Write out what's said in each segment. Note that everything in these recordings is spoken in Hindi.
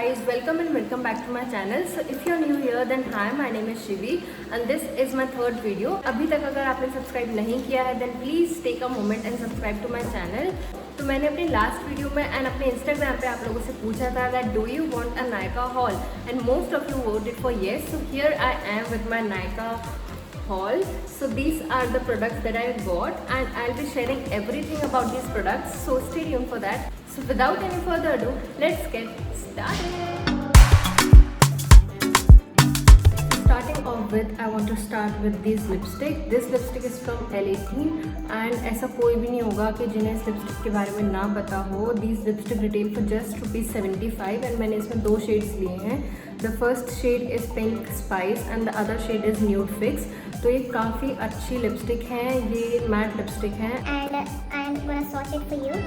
guys, welcome back to my channel. So if you're new here then hi, my name is Shivi and this is my third video. अभी तक अगर आपने सब्सक्राइब नहीं किया है then please take a moment and subscribe to my channel. तो मैंने अपने लास्ट वीडियो में एंड अपने इंस्टाग्राम पे आप लोगों से पूछा था that do you want a Nykaa haul and most of you voted for yes. So here I am with my Nykaa haul. So these are the products that I got and I'll be sharing everything about these products, so stay tuned for that. So without any further ado, let's get started. Starting off with, I want to start with this lipstick. This lipstick is from L18 and ऐसा कोई भी नहीं होगा कि जिन्हें इस लिपस्टिक के बारे में ना पता हो. These lipstick retail for just ₹75 and मैंने इसमें दो शेड्स लिए हैं. The first shade is Pink Spice and the other shade is Nude Fix. तो ये काफ़ी अच्छी लिपस्टिक है, ये मैट लिपस्टिक है. And I'm gonna swatch it for you.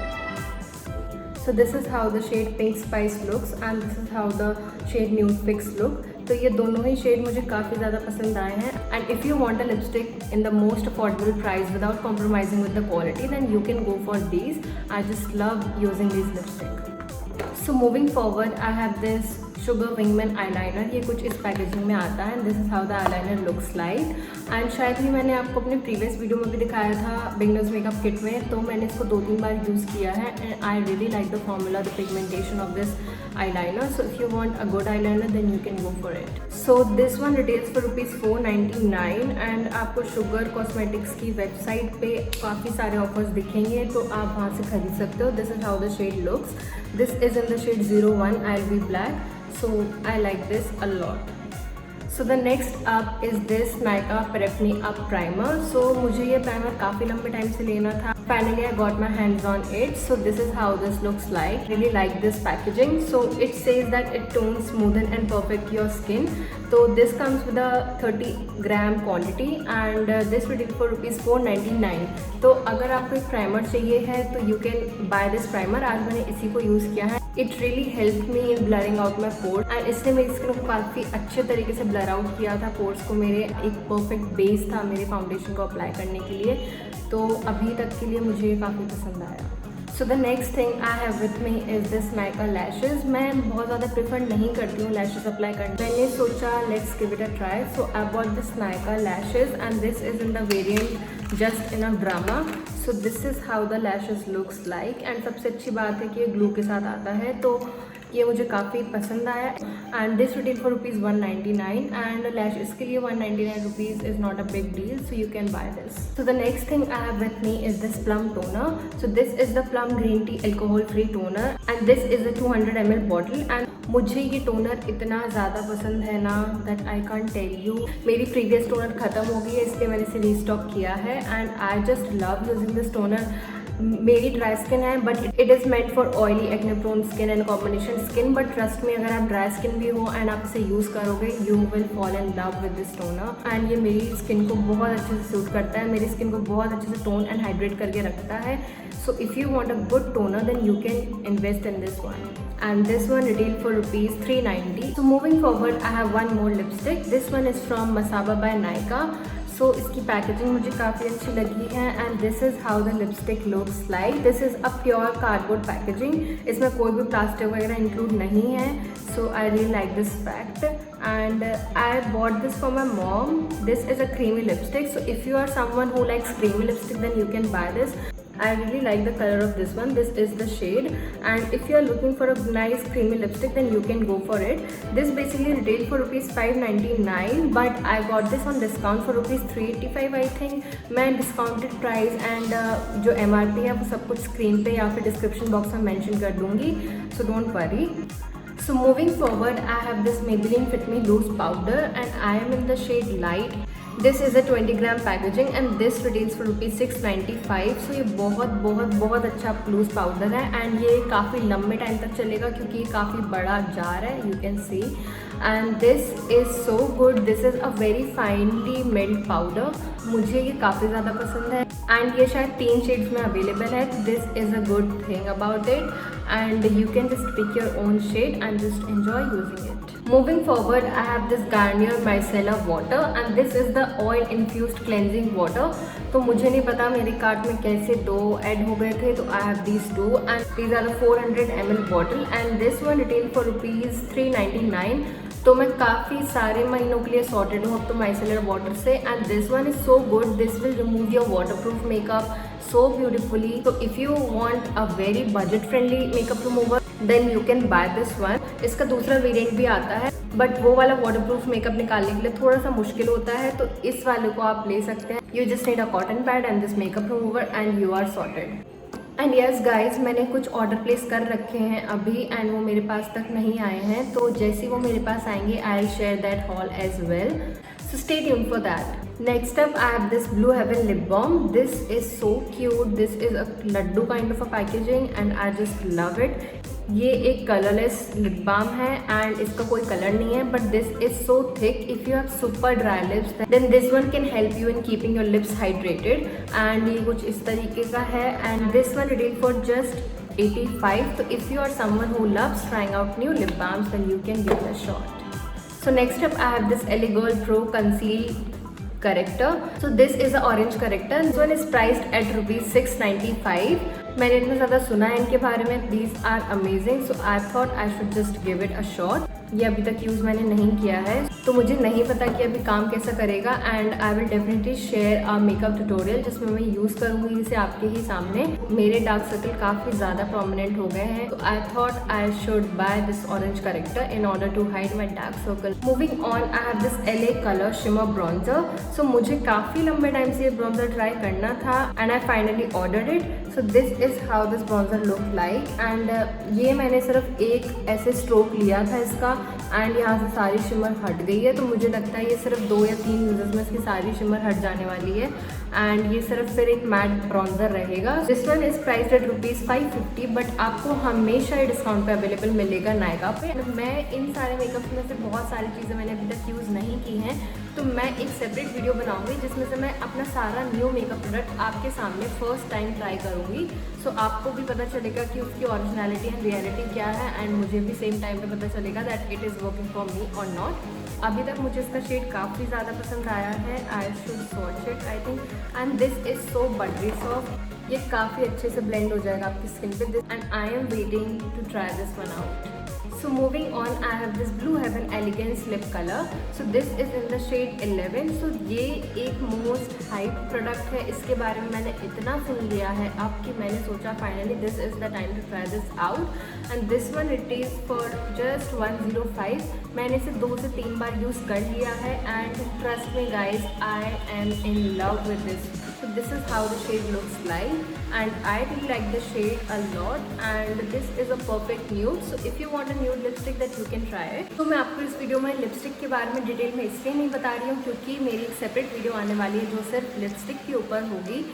So this is how the shade Pink Spice looks and this is how the shade Nude Fix look. तो ये दोनों ही शेड मुझे काफ़ी ज़्यादा पसंद आए हैं. And if you want a lipstick in the most affordable price without compromising with the quality, then you can go for these. I just love using these lipstick. So moving forward, I have this Sugar Wingman eyeliner. ये कुछ इस पैकेजिंग में आता है. This is how the eyeliner looks like. And शायद ही मैंने आपको अपने प्रीवियस वीडियो में भी दिखाया था बिगनर्स मेकअप किट में, तो मैंने इसको 2-3 बार यूज़ किया है and I really like the formula, the pigmentation of this eyeliner. So if you want a good eyeliner then you can go for it. So this one retails for ₹499 and आपको शुगर कॉस्मेटिक्स की वेबसाइट पे काफ़ी सारे ऑफर्स दिखेंगे तो आप वहाँ से खरीद सकते हो. This is how the shade looks. This is in the shade 01 I'll be black. So I like this a lot. So the next up is this Nykaa Prep Me Up Primer. So मुझे ये प्राइमर काफ़ी लंबे टाइम से लेना था. Finally I got my hands on it. So this is how this looks like. Really like this packaging. So it says that it tones, smoothen and perfect your skin. So this comes with a 30-gram quantity and this retail for ₹499. तो अगर आपको एक प्राइमर चाहिए है तो you can buy this primer. आज मैंने इसी को यूज़ किया है. It really helped me in blurring out my pores and इसने मेरी स्किन को काफ़ी अच्छे तरीके से ब्लर आउट किया था. पोर्स को मेरे एक परफेक्ट बेस था मेरे फाउंडेशन को अप्लाई करने के लिए. तो अभी तक के लिए मुझे ये काफ़ी पसंद आया. सो the next thing I have with me is this Nykaa lashes. मैं बहुत ज़्यादा प्रेफर नहीं करती हूँ लैशेज़ अप्लाई करना. मैंने सोचा let's give it a try. So I bought this Nykaa lashes and this is in the variant just in a drama. So this is how the lashes looks like. And सबसे अच्छी बात है कि ये ग्लू के साथ आता है तो ये मुझे काफ़ी पसंद आया. And this retail for ₹199 and lashes के लिए ₹199 is not a big deal. So you can buy this. So the next thing I have with me is this Plum toner. So this is the Plum green tea alcohol free toner and this is a 200 ml bottle. And मुझे ये टोनर इतना ज़्यादा पसंद है ना that I can't tell you. मेरी प्रीवियस टोनर ख़त्म हो गई है इसलिए मैंने इसे रीस्टॉक किया है and I just love using this toner. मेरी ड्राई स्किन है but it is meant for oily acne prone skin and combination skin. But trust me अगर आप ड्राई स्किन भी हो एंड आप इसे यूज़ करोगे you will fall in love with this toner. And ये मेरी स्किन को बहुत अच्छे से सूट करता है. मेरी स्किन को बहुत अच्छे से टोन एंड हाइड्रेट करके रखता है. So if you want a good toner then you can invest in this one. And this one retail for ₹390. So moving forward, I have one more lipstick. This one is from Masaba by Nykaa. So इसकी पैकेजिंग मुझे काफ़ी अच्छी लगी है and this is how the lipstick looks like. This is a pure cardboard packaging. इसमें कोई भी प्लास्टिक वगैरह इंक्लूड नहीं है. So I really like this fact and I bought this for my mom. This is a creamy lipstick. So if you are someone who likes creamy lipstick then you can buy this. I really like the color of this one. This is the shade and if you are looking for a nice creamy lipstick then you can go for it. This basically retail for ₹599 but I got this on discount for ₹385 I think. मैं discounted price and जो MRP है वो सब कुछ स्क्रीन पे या फिर डिस्क्रिप्शन बॉक्स में मेंशन कर दूँगी. So don't worry. So moving forward, I have this Maybelline Fit Me Loose Powder and I am in the shade Light. This is a 20-gram packaging and this retails for ₹695. So ये बहुत अच्छा लूज पाउडर है एंड ये काफ़ी लंबे टाइम तक चलेगा क्योंकि ये काफ़ी बड़ा जार है. You can see and this is so good. This is a very finally milled powder. मुझे ये काफ़ी ज़्यादा पसंद है एंड ये शायद 3 शेड्स में अवेलेबल है. This is a good thing about it and you can just pick your own shade and just enjoy using it. Moving forward, I have this Garnier Micellar water and this is the oil infused cleansing water. तो मुझे नहीं पता मेरे कार्ट में कैसे दो ऐड हो गए थे, तो I have these two and these are the 400 ml bottle and this one retail for rupees 399. तो मैं काफ़ी सारे महीनों के लिए सॉर्टेड हूँ अब तो माइसेलर वाटर से and this one is so good. This will remove your waterproof makeup so beautifully. So if you want a very budget friendly makeup remover then you can buy this one. इसका दूसरा वेरिएंट भी आता है बट वो वाला वाटरप्रूफ मेकअप निकालने के लिए थोड़ा सा मुश्किल होता है, तो इस वाले को आप ले सकते हैं. You just need a cotton pad and this makeup remover and you are sorted. And yes guys, मैंने कुछ ऑर्डर प्लेस कर रखे हैं अभी एंड वो मेरे पास तक नहीं आए हैं, तो जैसे वो मेरे पास आएंगे I will share that haul as well. So stay tuned for that. Next up I have this Blue Heaven lip balm. This is so cute. This is a laddu kind of a packaging and I just love it. ये एक कलरलेस लिप बाम है एंड इसका कोई कलर नहीं है but this is so thick. If you have super dry lips then this one can help you in keeping your lips hydrated and ये कुछ इस तरीके का है and this one retail for just 85. तो if you are someone who loves trying out new lip balms then you can give it a shot. So next up I have this Ellie Girl Pro Conceal Corrector. So this is a orange corrector. This one is priced at rupees 695. मैंने इतना ज़्यादा सुना है इनके बारे में. These are amazing. So I thought I should just give it a shot. ये अभी तक यूज़ मैंने नहीं किया है तो मुझे नहीं पता कि अभी काम कैसा करेगा and I will definitely share a makeup tutorial जिसमें मैं यूज़ करूँगी जिसे आपके ही सामने. मेरे डार्क सर्कल काफ़ी ज़्यादा प्रोमिनेंट हो गए हैं तो I thought I should buy this orange corrector in order to hide my dark circle. Moving on I have this LA colour shimmer bronzer. So मुझे काफ़ी लंबे टाइम से ये ब्रॉन्जर ट्राई करना था and I finally ordered it. So this is how this bronzer look like and ये मैंने सिर्फ एक ऐसे स्ट्रोक लिया था इसका एंड यहाँ से सारी शिमर हट गई है. तो मुझे लगता है ये सिर्फ 2 या 3 यूजेस में इसकी सारी शिमर हट जाने वाली है एंड ये सिर्फ फिर एक मैट ब्रॉन्जर रहेगा. This one is priced eight rupees 550 but आपको हमेशा ये डिस्काउंट पे अवेलेबल मिलेगा नायका पे. मैं इन सारे मेकअप में से बहुत सारी चीज़ें मैंने अभी तक यूज़ नहीं की हैं तो मैं एक सेपरेट वीडियो बनाऊंगी जिसमें से मैं अपना सारा न्यू मेकअप प्रोडक्ट आपके सामने फर्स्ट टाइम ट्राई करूंगी. सो आपको भी पता चलेगा कि उसकी ओरिजिनलिटी एंड रियलिटी क्या है एंड मुझे भी सेम टाइम पे पता चलेगा that it is working for me और नॉट. अभी तक मुझे इसका शेड काफ़ी ज़्यादा पसंद आया है. I should swatch it I think and this is so buttery soft. ये काफ़ी अच्छे से ब्लेंड हो जाएगा आपकी स्किन पे and I am waiting to try this one out. So moving on, I have this Blue Heaven Elegance lip color. So this is in the shade 11. So ये एक most hype product है. इसके बारे में मैंने इतना सुन लिया है अब कि मैंने सोचा finally this is the time to try this out. And this one it is for just 105. मैंने इसे 2 से 3 बार यूज़ कर लिया है and trust me guys, I am in love with this. So this is how the shade looks like and I really like the shade a lot and this is a perfect nude. So if you want a nude lipstick that you can try it. तो मैं आपको इस वीडियो में लिपस्टिक के बारे में डिटेल में इसलिए नहीं बता रही हूँ क्योंकि मेरी एक सेपरेट वीडियो आने वाली है जो सिर्फ लिपस्टिक के ऊपर होगी.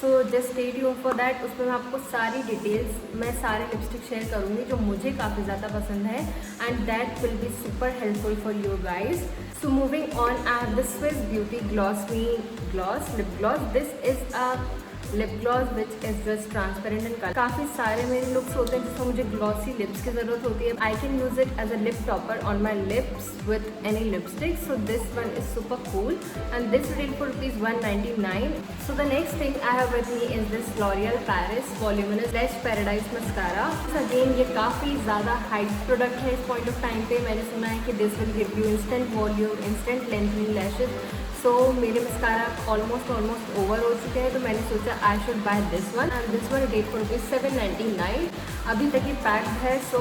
So just stay tuned for that. उसमें मैं आपको सारी डिटेल्स मैं सारे लिपस्टिक शेयर करूँगी जो मुझे काफ़ी ज़्यादा पसंद है and that will be super helpful for you guys. So moving on, I have the Swiss Beauty Gloss Me Gloss Lip Gloss. This is a lip gloss which is just transparent in color. काफ़ी सारे मेरे लुक्स होते हैं जिसमें मुझे ग्लॉसी लिप्स की ज़रूरत होती है. I can use it as a lip topper on my lips with any lipstick. So this one is super cool and this retail for rupees 199. So the next thing I have with me is this L'Oreal Paris Voluminous Lash Paradise Mascara. Again ये काफ़ी ज़्यादा हाइप प्रोडक्ट है इस पॉइंट ऑफ टाइम पे. मैंने सुना है कि this will give you instant volume, instant lengthening lashes. So मेरे मस्कारा ऑलमोस्ट ओवर हो चुके हैं तो मैंने सोचा आई should buy this one and this one rate for rupees 799. अभी तक ये पैक्ड है सो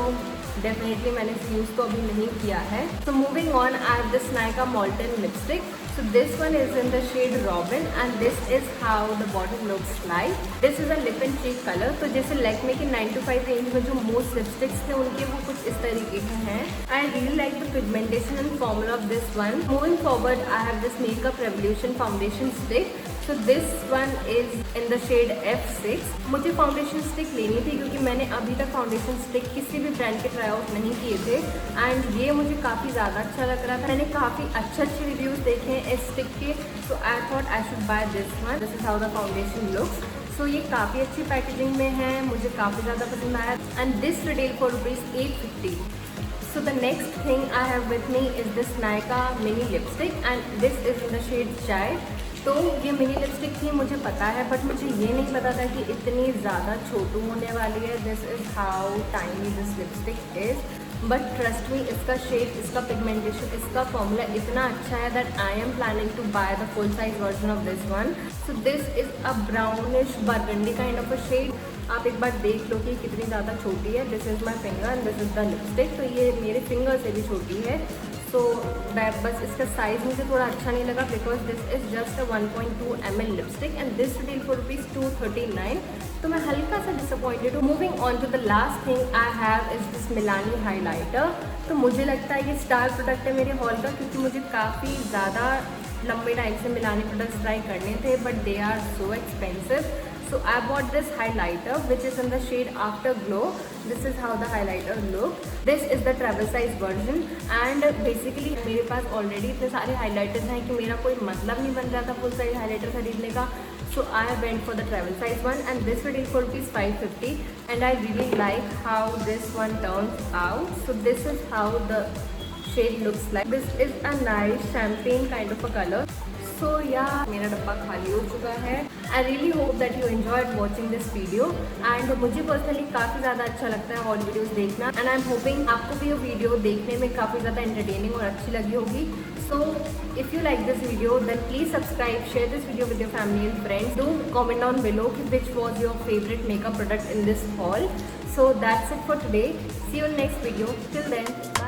डेफिनेटली मैंने यूज़ तो अभी नहीं किया है. So moving on I have this Nykaa molten lipstick. So this one is in the shade Robin and this is how the bottle looks like. This is a lip and cheek colour. तो जैसे लैक्मे के 9 to 5 रेंज में जो मोस्ट लिपस्टिक्स थे उनके वो कुछ इस तरीके के हैं. I really like the pigmentation and formula of this one. Moving forward I have this Makeup Revolution foundation stick. So this one is in the shade F6. मुझे फाउंडेशन स्टिक लेनी थी क्योंकि मैंने अभी तक फाउंडेशन स्टिक किसी भी ब्रांड के ट्राई आउट नहीं किए थे एंड ये मुझे काफ़ी ज़्यादा अच्छा लग रहा था. मैंने काफ़ी अच्छे रिव्यूज़ देखे हैं इस स्टिक के. So I thought I should buy this one. This is how the foundation looks. So ये काफ़ी अच्छी पैकेजिंग में है, मुझे काफ़ी ज़्यादा पसंद आया and this retail for rupees 850. So the next thing I have with me is this Nykaa mini lipstick and this is in the shade Chai. तो ये मिनी लिपस्टिक थी मुझे पता है, बट मुझे ये नहीं पता था कि इतनी ज़्यादा छोटू होने वाली है. This is how tiny this lipstick is. But trust me, इसका शेड, इसका पिगमेंटेशन, इसका फॉर्मूला इतना अच्छा है that I am planning to buy the full size version of this one. So this is a brownish burgundy kind of a shade. आप एक बार देख लो कि कितनी ज़्यादा छोटी है. This is my finger and this is the lipstick. तो ये मेरे फिंगर से भी छोटी है. सो बस इसका साइज़ मुझे थोड़ा अच्छा नहीं लगा because this is just a 1.2 ml lipstick and this retail for ₹239. तो मैं हल्का सा डिसअपॉइंटेड हूँ. Moving on to the last thing I have is this Milani highlighter. तो मुझे लगता है ये स्टार प्रोडक्ट है मेरे हॉल का, क्योंकि मुझे काफ़ी ज़्यादा लंबे टाइम से मिलानी प्रोडक्ट्स ट्राई करने थे but they are so expensive. So I bought this highlighter which is in the shade Afterglow. This is how the highlighter look. This is the travel size version and basically मेरे पास already इतने सारे highlighters हैं कि मेरा कोई मतलब नहीं बन रहा था full size highlighter खरीदने का. So I went for the travel size one and this retail for ₹550 and I really like how this one turns out. So this is how the shade looks like. This is a nice champagne kind of a color. So yeah, मेरा डब्बा खाली हो चुका है. I really hope that you enjoyed watching this video and मुझे पर्सनली काफ़ी ज़्यादा अच्छा लगता है हॉल वीडियोस देखना and I'm hoping आपको भी ये वीडियो देखने में काफ़ी ज़्यादा entertaining और अच्छी लगी होगी. So if you like this video then please subscribe, share this video with your family and friends. Do comment down below which was your favorite makeup product in this haul. So that's it for today. See you in next video. Till then.